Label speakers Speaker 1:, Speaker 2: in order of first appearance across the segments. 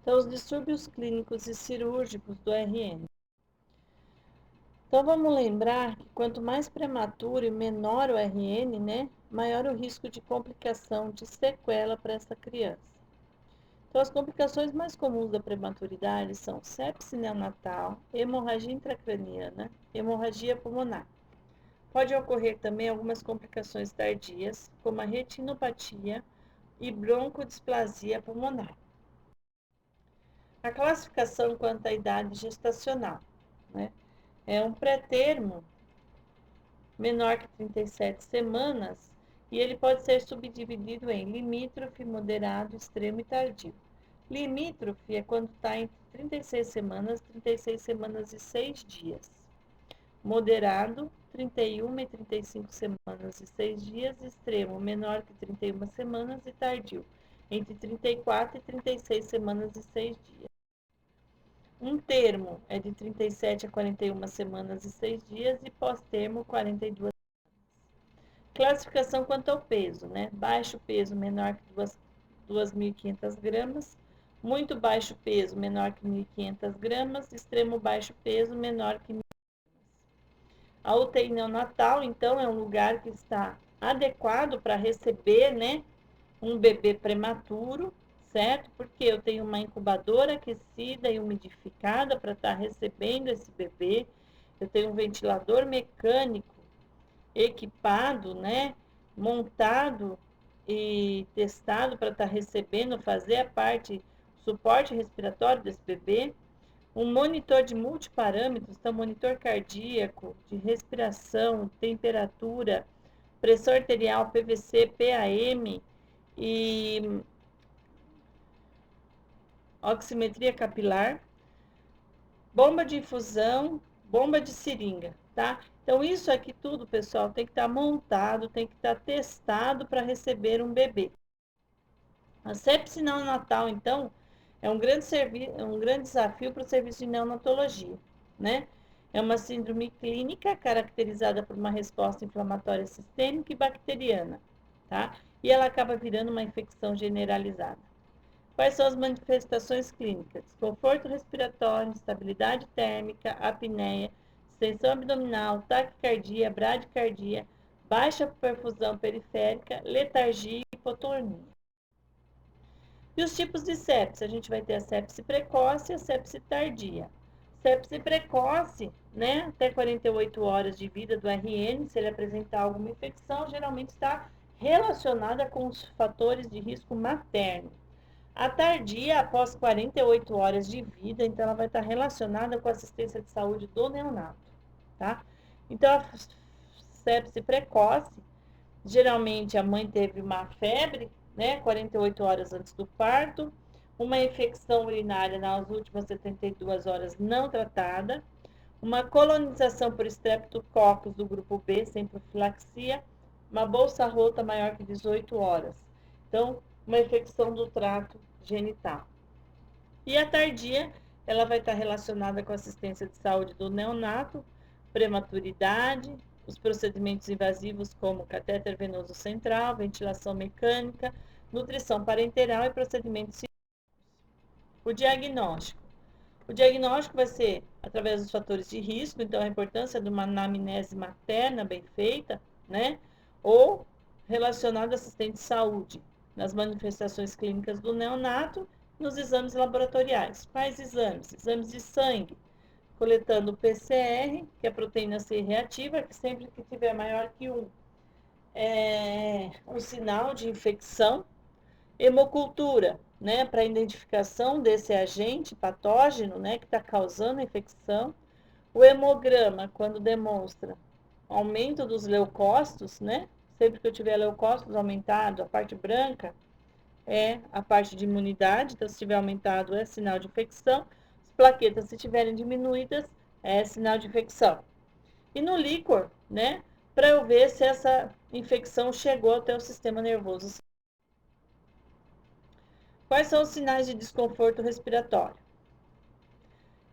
Speaker 1: Então, os distúrbios clínicos e cirúrgicos do RN. Então, vamos lembrar que quanto mais prematuro e menor o RN, né, maior o risco de complicação, de sequela para essa criança. Então, as complicações mais comuns da prematuridade são sepse neonatal, hemorragia intracraniana, hemorragia pulmonar. Pode ocorrer também algumas complicações tardias, como a retinopatia e broncodisplasia pulmonar. A classificação quanto à idade gestacional, né? É um pré-termo menor que 37 semanas e ele pode ser subdividido em limítrofe, moderado, extremo e tardio. Limítrofe é quando está entre 36 semanas e 6 dias. Moderado, 31 e 35 semanas e 6 dias. Extremo, menor que 31 semanas e tardio, entre 34 e 36 semanas e 6 dias. Um termo é de 37 a 41 semanas e 6 dias e pós-termo 42. Classificação quanto ao peso, né? Baixo peso menor que 2.500 gramas, muito baixo peso menor que 1.500 gramas, extremo baixo peso menor que 1.000 gramas. A UTI neonatal, então, é um lugar que está adequado para receber, né, um bebê prematuro, certo? Porque eu tenho uma incubadora aquecida e umidificada para estar recebendo esse bebê, eu tenho um ventilador mecânico equipado, né, montado e testado para estar recebendo, fazer a parte, suporte respiratório desse bebê, um monitor de multiparâmetros, então monitor cardíaco, de respiração, temperatura, pressão arterial, PVC, PAM e oximetria capilar, bomba de infusão, bomba de seringa, tá? Então, isso aqui tudo, pessoal, tem que estar montado, tem que estar testado para receber um bebê. A sepse neonatal, então, é um grande desafio para o serviço de neonatologia, né? É uma síndrome clínica caracterizada por uma resposta inflamatória sistêmica e bacteriana, tá? E ela acaba virando uma infecção generalizada. Quais são as manifestações clínicas? Desconforto respiratório, instabilidade térmica, apneia, extensão abdominal, taquicardia, bradicardia, baixa perfusão periférica, letargia e hipotonia. E os tipos de sepse? A gente vai ter a sepse precoce e a sepse tardia. Sepse precoce, né, até 48 horas de vida do RN, se ele apresentar alguma infecção, geralmente está relacionada com os fatores de risco materno. A tardia, após 48 horas de vida, então ela vai estar relacionada com a assistência de saúde do neonato, tá? Então, a sepse precoce, geralmente a mãe teve uma febre, né, 48 horas antes do parto, uma infecção urinária nas últimas 72 horas não tratada, uma colonização por Streptococcus do grupo B sem profilaxia, uma bolsa rota maior que 18 horas. Então, uma infecção do trato genital. E a tardia, ela vai estar relacionada com a assistência de saúde do neonato, prematuridade, os procedimentos invasivos como catéter venoso central, ventilação mecânica, nutrição parenteral e procedimentos cirúrgicos. O diagnóstico. O diagnóstico vai ser através dos fatores de risco, então a importância de uma anamnese materna bem feita, né? Ou relacionado a assistente de saúde, nas manifestações clínicas do neonato, nos exames laboratoriais. Quais exames? Exames de sangue, coletando o PCR, que é a proteína C reativa, que sempre que tiver maior que 1, é um sinal de infecção. Hemocultura, né, para identificação desse agente patógeno, né, que está causando a infecção. O hemograma, quando demonstra aumento dos leucócitos, né, sempre que eu tiver leucócitos aumentado, a parte branca é a parte de imunidade, então se tiver aumentado é sinal de infecção. As plaquetas, se tiverem diminuídas, é sinal de infecção. E no líquor, né, para eu ver se essa infecção chegou até o sistema nervoso. Quais são os sinais de desconforto respiratório?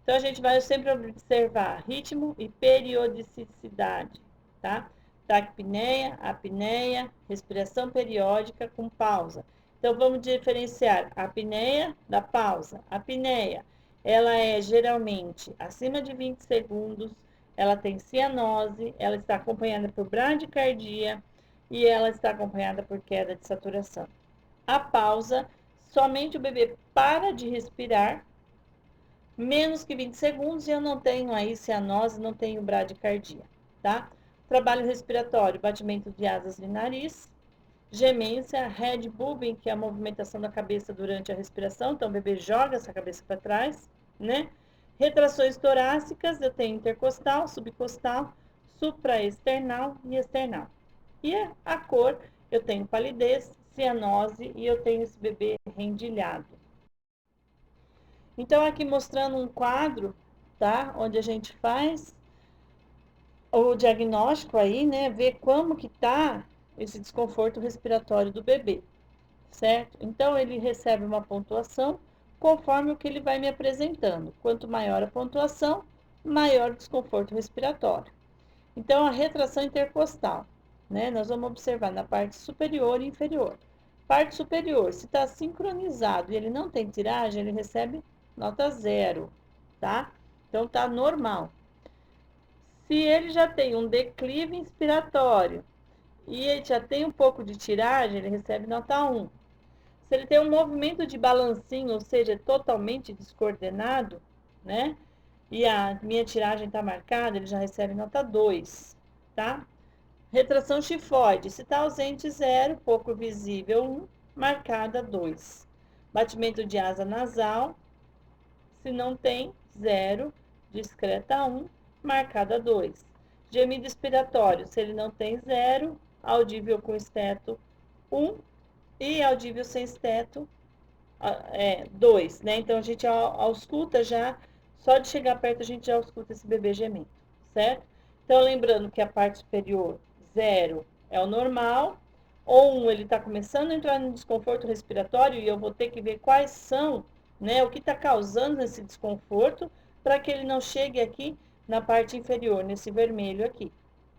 Speaker 1: Então, a gente vai sempre observar ritmo e periodicidade, tá? Taquipneia, apneia, respiração periódica com pausa. Então, vamos diferenciar a apneia da pausa. A apneia, ela é geralmente acima de 20 segundos, ela tem cianose, ela está acompanhada por bradicardia e ela está acompanhada por queda de saturação. A pausa, somente o bebê para de respirar, menos que 20 segundos, e eu não tenho aí cianose, não tenho bradicardia, tá? Trabalho respiratório, batimento de asas de nariz, gemência, head bobbing, que é a movimentação da cabeça durante a respiração, então o bebê joga essa cabeça para trás, né? Retrações torácicas, eu tenho intercostal, subcostal, supraesternal e external. E a cor, eu tenho palidez, cianose e eu tenho esse bebê rendilhado. Então, aqui mostrando um quadro, tá? Onde a gente faz o diagnóstico aí, né? Ver como que tá esse desconforto respiratório do bebê, certo? Então, ele recebe uma pontuação conforme o que ele vai me apresentando. Quanto maior a pontuação, maior o desconforto respiratório. Então, a retração intercostal, né? Nós vamos observar na parte superior e inferior. Parte superior, se está sincronizado e ele não tem tiragem, ele recebe nota 0, tá? Então, tá normal. Se ele já tem um declive inspiratório e ele já tem um pouco de tiragem, ele recebe nota 1. Se ele tem um movimento de balancinho, ou seja, totalmente descoordenado, né? E a minha tiragem está marcada, ele já recebe nota 2, tá? Retração chifoide, se está ausente 0, pouco visível 1, marcada 2. Batimento de asa nasal, se não tem 0, discreta 1, marcada 2. Gemido expiratório, se ele não tem 0, audível com esteto 1 e audível sem esteto 2, né? Então a gente ausculta já, só de chegar perto a gente já ausculta esse bebê gemendo, certo? Então lembrando que a parte superior 0 é o normal, ou 1 ele está começando a entrar no desconforto respiratório e eu vou ter que ver quais são, né, o que está causando esse desconforto para que ele não chegue aqui na parte inferior, nesse vermelho aqui,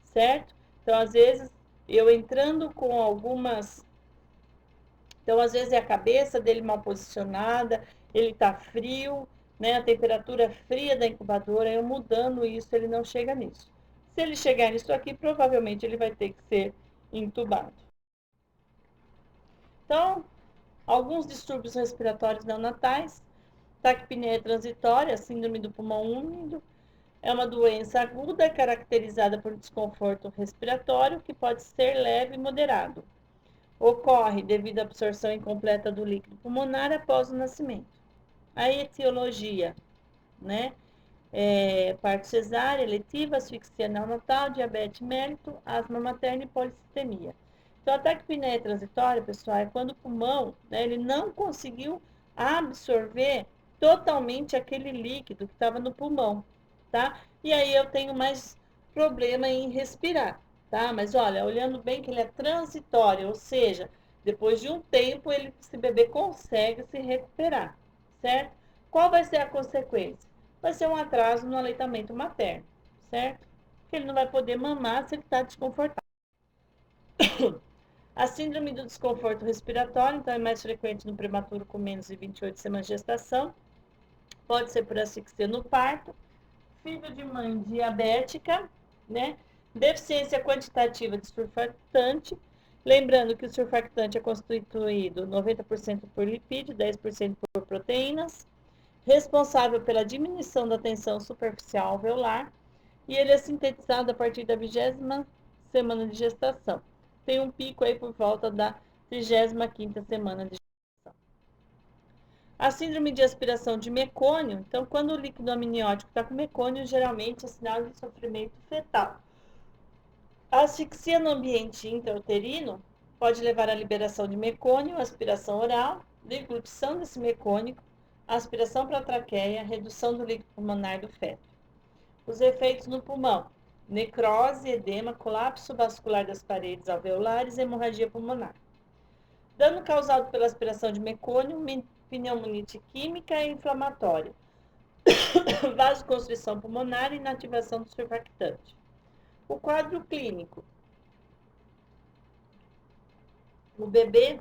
Speaker 1: certo? Então às vezes eu entrando com algumas. Então, às vezes, é a cabeça dele mal posicionada, ele está frio, né? A temperatura fria da incubadora, eu mudando isso, ele não chega nisso. Se ele chegar nisso aqui, provavelmente ele vai ter que ser intubado. Então, alguns distúrbios respiratórios neonatais, taquipneia transitória, síndrome do pulmão úmido, é uma doença aguda caracterizada por desconforto respiratório que pode ser leve e moderado. Ocorre devido à absorção incompleta do líquido pulmonar após o nascimento. A etiologia, né? Parto cesárea, letiva, asfixia neonatal, diabetes mellitus, asma materna e policitemia. Então, a taquipneia transitória, pessoal, é quando o pulmão, né, ele não conseguiu absorver totalmente aquele líquido que estava no pulmão, tá? E aí eu tenho mais problema em respirar, tá? Mas olha, olhando bem que ele é transitório, ou seja, depois de um tempo esse bebê consegue se recuperar, certo? Qual vai ser a consequência? Vai ser um atraso no aleitamento materno, certo? Porque ele não vai poder mamar se ele está desconfortável. A síndrome do desconforto respiratório, então, é mais frequente no prematuro com menos de 28 semanas de gestação. Pode ser por asfixia no parto, filho de mãe diabética, né? Deficiência quantitativa de surfactante. Lembrando que o surfactante é constituído 90% por lipídio, 10% por proteínas, responsável pela diminuição da tensão superficial alveolar, e ele é sintetizado a partir da 20ª semana de gestação. Tem um pico aí por volta da 35ª semana de gestação. A síndrome de aspiração de mecônio, então quando o líquido amniótico está com mecônio, geralmente é sinal de sofrimento fetal. A asfixia no ambiente intrauterino pode levar à liberação de mecônio, aspiração oral, deglutição desse mecônio, aspiração para a traqueia, redução do líquido pulmonar do feto. Os efeitos no pulmão: necrose, edema, colapso vascular das paredes alveolares e hemorragia pulmonar. Dano causado pela aspiração de mecônio, pneumonite química e inflamatória, vasoconstrição pulmonar e inativação do surfactante. O quadro clínico: o bebê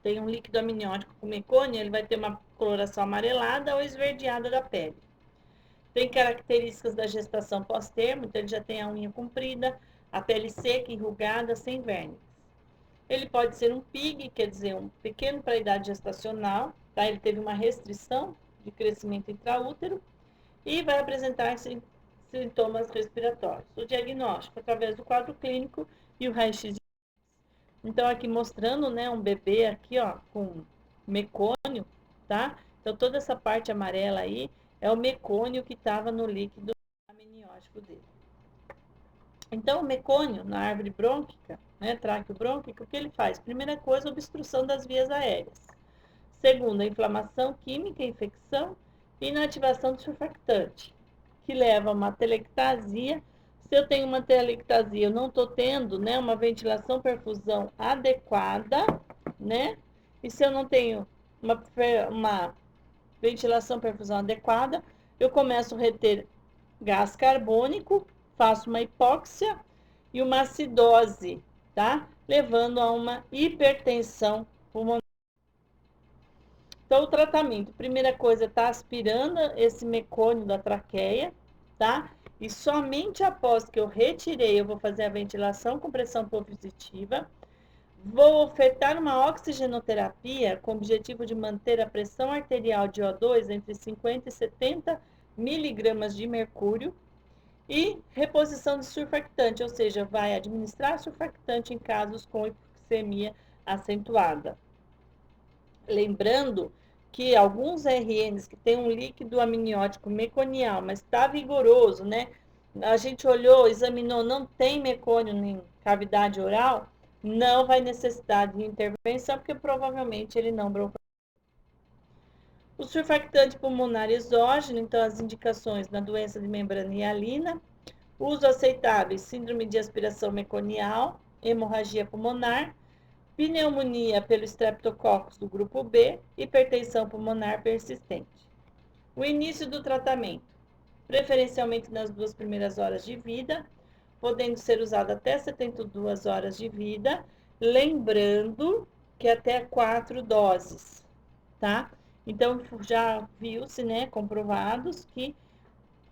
Speaker 1: tem um líquido amniótico com mecônio, ele vai ter uma coloração amarelada ou esverdeada da pele. Tem características da gestação pós-termo, então ele já tem a unha comprida, a pele seca, enrugada, sem verniz. Ele pode ser um PIG, quer dizer, um pequeno para a idade gestacional, tá? Ele teve uma restrição de crescimento intraútero e vai apresentar sintomas respiratórios. O diagnóstico através do quadro clínico e o raio-x. Então, aqui mostrando, né, um bebê aqui, ó, com mecônio, tá? Então, toda essa parte amarela aí é o mecônio que estava no líquido amniótico dele. Então, o mecônio na árvore brônquica, né, tráqueo-brônquica, o que ele faz? Primeira coisa, obstrução das vias aéreas. Segunda, inflamação química, infecção e inativação do surfactante, que leva a uma telectasia. Se eu tenho uma telectasia, eu não estou tendo, né, uma ventilação, perfusão adequada, né? E se eu não tenho uma ventilação, perfusão adequada, eu começo a reter gás carbônico, faço uma hipóxia e uma acidose, tá? Levando a uma hipertensão pulmonar. Então, o tratamento, primeira coisa, tá aspirando esse mecônio da traqueia, tá? E somente após que eu retirei, eu vou fazer a ventilação com pressão positiva. Vou ofertar uma oxigenoterapia com o objetivo de manter a pressão arterial de O2 entre 50 e 70 miligramas de mercúrio. E reposição de surfactante, ou seja, vai administrar surfactante em casos com hipoxemia acentuada. Lembrando que alguns RNs que têm um líquido amniótico meconial, mas está vigoroso, né? A gente olhou, examinou, não tem mecônio em cavidade oral, não vai necessitar de intervenção, porque provavelmente ele não broncou. O surfactante pulmonar exógeno, então as indicações na doença de membrana hialina, uso aceitável, síndrome de aspiração meconial, hemorragia pulmonar, pneumonia pelo Streptococcus do grupo B, hipertensão pulmonar persistente. O início do tratamento, preferencialmente nas 2 primeiras horas de vida, podendo ser usado até 72 horas de vida, lembrando que até 4 doses, tá? Então, já viu-se, né, comprovados que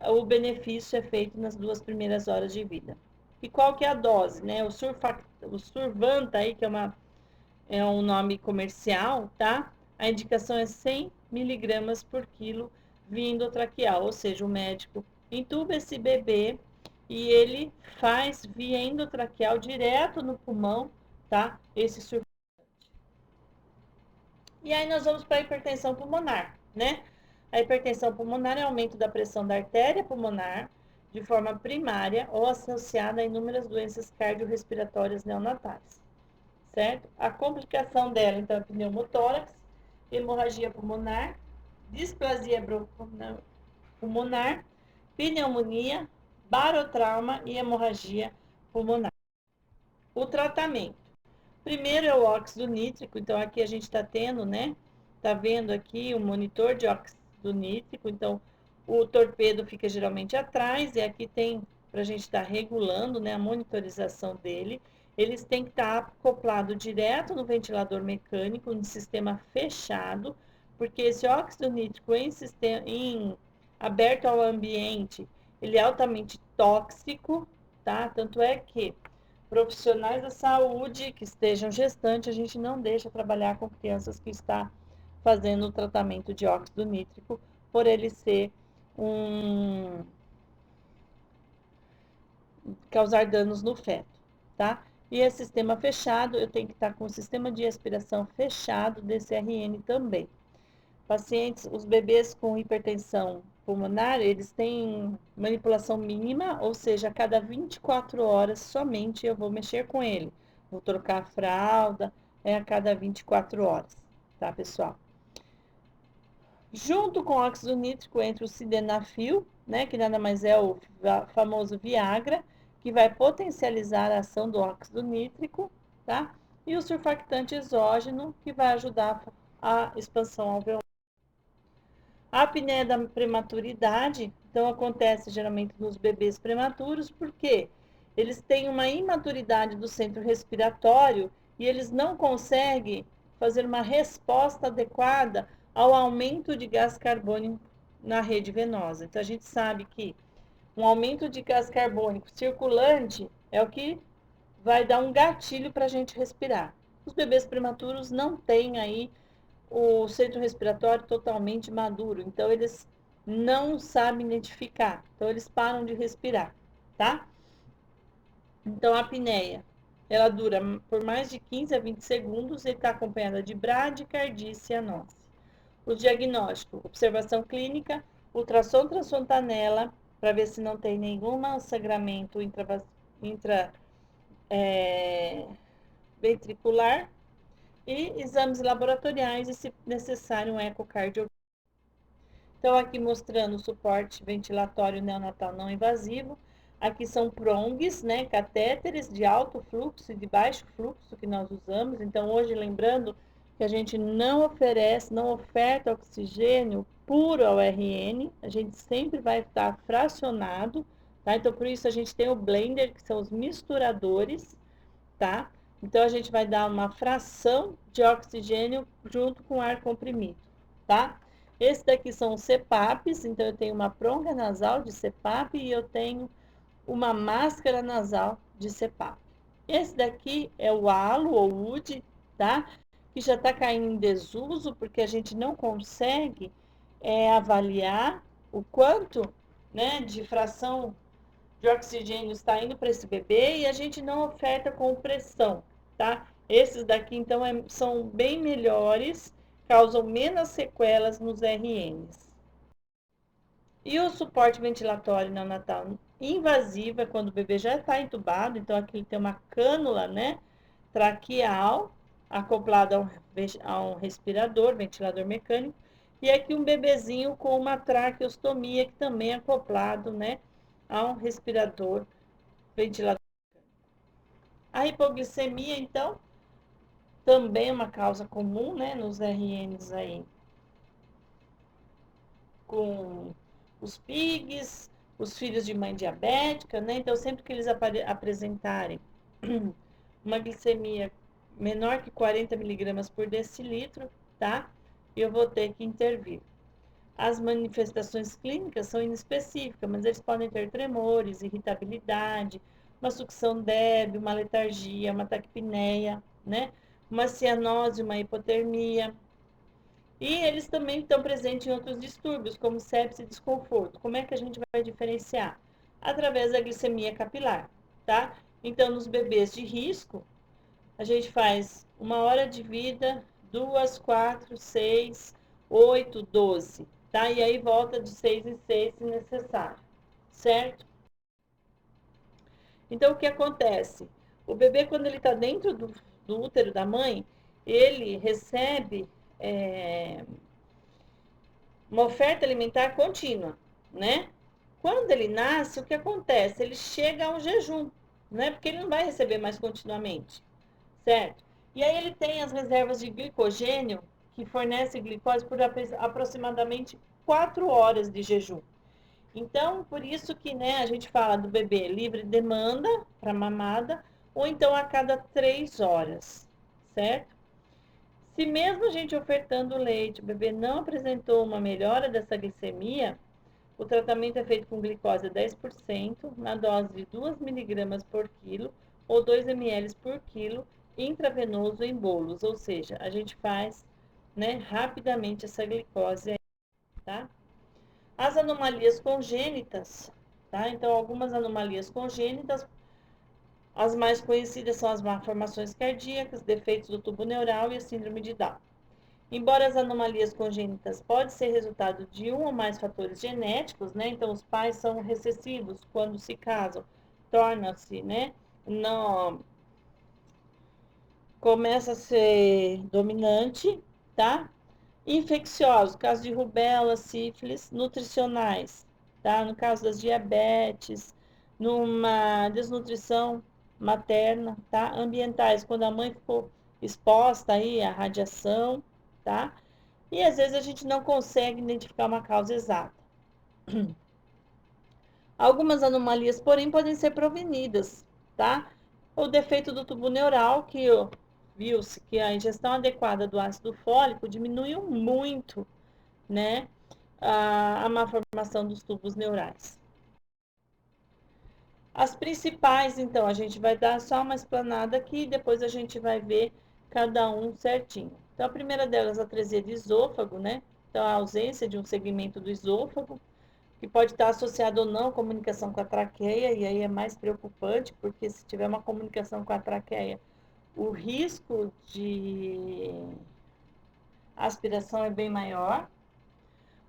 Speaker 1: o benefício é feito nas 2 primeiras horas de vida. E qual que é a dose, né? O Survanta aí, que é um nome comercial, tá? A indicação é 100 miligramas por quilo via endotraqueal, ou seja, o médico intuba esse bebê e ele faz via endotraqueal direto no pulmão, tá? Esse surfactante. E aí nós vamos para a hipertensão pulmonar, né? A hipertensão pulmonar é aumento da pressão da artéria pulmonar de forma primária ou associada a inúmeras doenças cardiorrespiratórias neonatais, certo? A complicação dela, então, é pneumotórax, hemorragia pulmonar, displasia bronco-pulmonar, pneumonia, barotrauma e hemorragia pulmonar. O tratamento. Primeiro é o óxido nítrico, então aqui a gente está tendo, né? Tá vendo aqui o monitor de óxido nítrico, então o torpedo fica geralmente atrás e aqui tem para a gente estar regulando, né, a monitorização dele. Eles têm que estar acoplado direto no ventilador mecânico, no sistema fechado, porque esse óxido nítrico aberto ao ambiente, ele é altamente tóxico, tá? Tanto é que profissionais da saúde que estejam gestantes, a gente não deixa trabalhar com crianças que está fazendo o tratamento de óxido nítrico, por ele ser causar danos no feto, tá? E esse sistema fechado, eu tenho que estar com o sistema de aspiração fechado desse RN também. Pacientes, os bebês com hipertensão pulmonar, eles têm manipulação mínima, ou seja, a cada 24 horas somente eu vou mexer com ele. Vou trocar a fralda, a cada 24 horas, tá, pessoal? Junto com o óxido nítrico entra o sildenafil, né, que nada mais é o famoso Viagra, que vai potencializar a ação do óxido nítrico, tá? E o surfactante exógeno, que vai ajudar a expansão alveolar. A apneia da prematuridade, então, acontece geralmente nos bebês prematuros, porque eles têm uma imaturidade do centro respiratório e eles não conseguem fazer uma resposta adequada ao aumento de gás carbônico na rede venosa. Então, a gente sabe que um aumento de gás carbônico circulante é o que vai dar um gatilho para a gente respirar. Os bebês prematuros não têm aí o centro respiratório totalmente maduro, então eles não sabem identificar, então eles param de respirar, tá? Então a apneia, ela dura por mais de 15 a 20 segundos e está acompanhada de bradicardia e cianose. O diagnóstico, observação clínica, ultrassom transfontanela, para ver se não tem nenhum sangramento ventricular e exames laboratoriais e, se necessário, um ecocardiograma. Então, aqui mostrando o suporte ventilatório neonatal não invasivo. Aqui são prongs, né, catéteres de alto fluxo e de baixo fluxo que nós usamos. Então, hoje, lembrando que a gente não oferta oxigênio puro ao RN, a gente sempre vai estar fracionado, tá? Então, por isso a gente tem o blender, que são os misturadores, tá? Então, a gente vai dar uma fração de oxigênio junto com ar comprimido, tá? Esse daqui são os CPAPs, então eu tenho uma pronga nasal de CPAP e eu tenho uma máscara nasal de CPAP. Esse daqui é o halo ou UD, tá? Que já está caindo em desuso, porque a gente não consegue avaliar o quanto, né, de fração de oxigênio está indo para esse bebê e a gente não oferta com pressão, tá? Esses daqui, então, são bem melhores, causam menos sequelas nos RNs. E o suporte ventilatório neonatal invasivo é quando o bebê já está entubado, então aqui ele tem uma cânula, né, traqueal acoplada a um respirador, ventilador mecânico, e aqui um bebezinho com uma traqueostomia que também é acoplado, né, a um respirador, ventilador. A hipoglicemia, então, também é uma causa comum, né, nos RNs aí, com os PIGs, os filhos de mãe diabética, né? Então, sempre que eles apresentarem uma glicemia menor que 40 miligramas por decilitro, tá? Eu vou ter que intervir. As manifestações clínicas são inespecíficas, mas eles podem ter tremores, irritabilidade, uma sucção débil, uma letargia, uma taquipneia, né? Uma cianose, uma hipotermia. E eles também estão presentes em outros distúrbios, como sepse e desconforto. Como é que a gente vai diferenciar? Através da glicemia capilar, tá? Então, nos bebês de risco, a gente faz 1 hora de vida, 2, 4, 6, 8, 12, tá? E aí volta de 6 em 6 se necessário, certo? Então, o que acontece? O bebê, quando ele está dentro do útero da mãe, ele recebe uma oferta alimentar contínua, né? Quando ele nasce, o que acontece? Ele chega a um jejum, né? Porque ele não vai receber mais continuamente, certo? E aí ele tem as reservas de glicogênio, que fornece glicose por aproximadamente 4 horas de jejum. Então, por isso que, né, a gente fala do bebê livre demanda para mamada, ou então a cada 3 horas, certo? Se mesmo a gente ofertando leite, o bebê não apresentou uma melhora dessa glicemia, o tratamento é feito com glicose a 10%, na dose de 2 miligramas por quilo ou 2 ml por quilo, intravenoso em bolos, ou seja, a gente faz, né, rapidamente essa glicose aí, tá? As anomalias congênitas, tá? Então, algumas anomalias congênitas, as mais conhecidas são as malformações cardíacas, defeitos do tubo neural e a síndrome de Down. Embora as anomalias congênitas podem ser resultado de um ou mais fatores genéticos, né? Então, os pais são recessivos quando se casam, torna-se, né? Não, começa a ser dominante, tá? Infecciosos, caso de rubéola, sífilis, nutricionais, tá? No caso das diabetes, numa desnutrição materna, tá? Ambientais, quando a mãe ficou exposta aí à radiação, tá? E às vezes a gente não consegue identificar uma causa exata. Algumas anomalias, porém, podem ser provenidas, tá? O defeito do tubo neural, que viu-se que a ingestão adequada do ácido fólico diminuiu muito, né, a má formação dos tubos neurais. As principais, então, a gente vai dar só uma explanada aqui, depois a gente vai ver cada um certinho. Então, a primeira delas, a atresia de esôfago, né? Então, a ausência de um segmento do esôfago, que pode estar associado ou não à comunicação com a traqueia, e aí é mais preocupante, porque se tiver uma comunicação com a traqueia, o risco de aspiração é bem maior.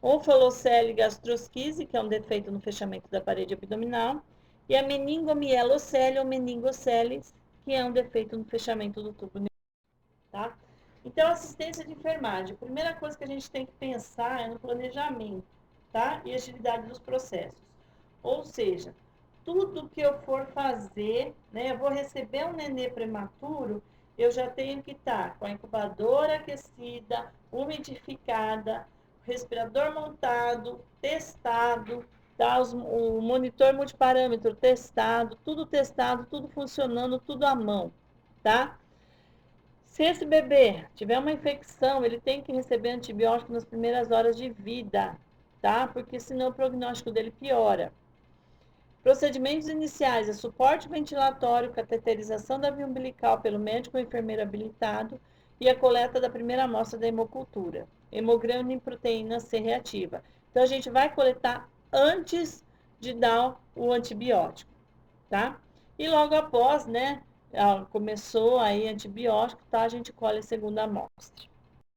Speaker 1: Ou falocele gastrosquise, que é um defeito no fechamento da parede abdominal, e a meningomielocele ou meningoceles, que é um defeito no fechamento do tubo neural, tá? Então, assistência de enfermagem. A primeira coisa que a gente tem que pensar é no planejamento, tá? E agilidade dos processos. Ou seja, tudo que eu for fazer, né? Eu vou receber um nenê prematuro, eu já tenho que estar com a incubadora aquecida, umidificada, respirador montado, testado, tá? O monitor multiparâmetro testado, tudo funcionando, tudo à mão, tá? Se esse bebê tiver uma infecção, ele tem que receber antibiótico nas primeiras horas de vida, tá? Porque senão o prognóstico dele piora. Procedimentos iniciais é suporte ventilatório, cateterização da via umbilical pelo médico ou enfermeiro habilitado e a coleta da primeira amostra da hemocultura. Hemograma em proteína C reativa. Então, a gente vai coletar antes de dar o antibiótico, tá? E logo após, né, começou aí antibiótico, tá? A gente colhe a segunda amostra.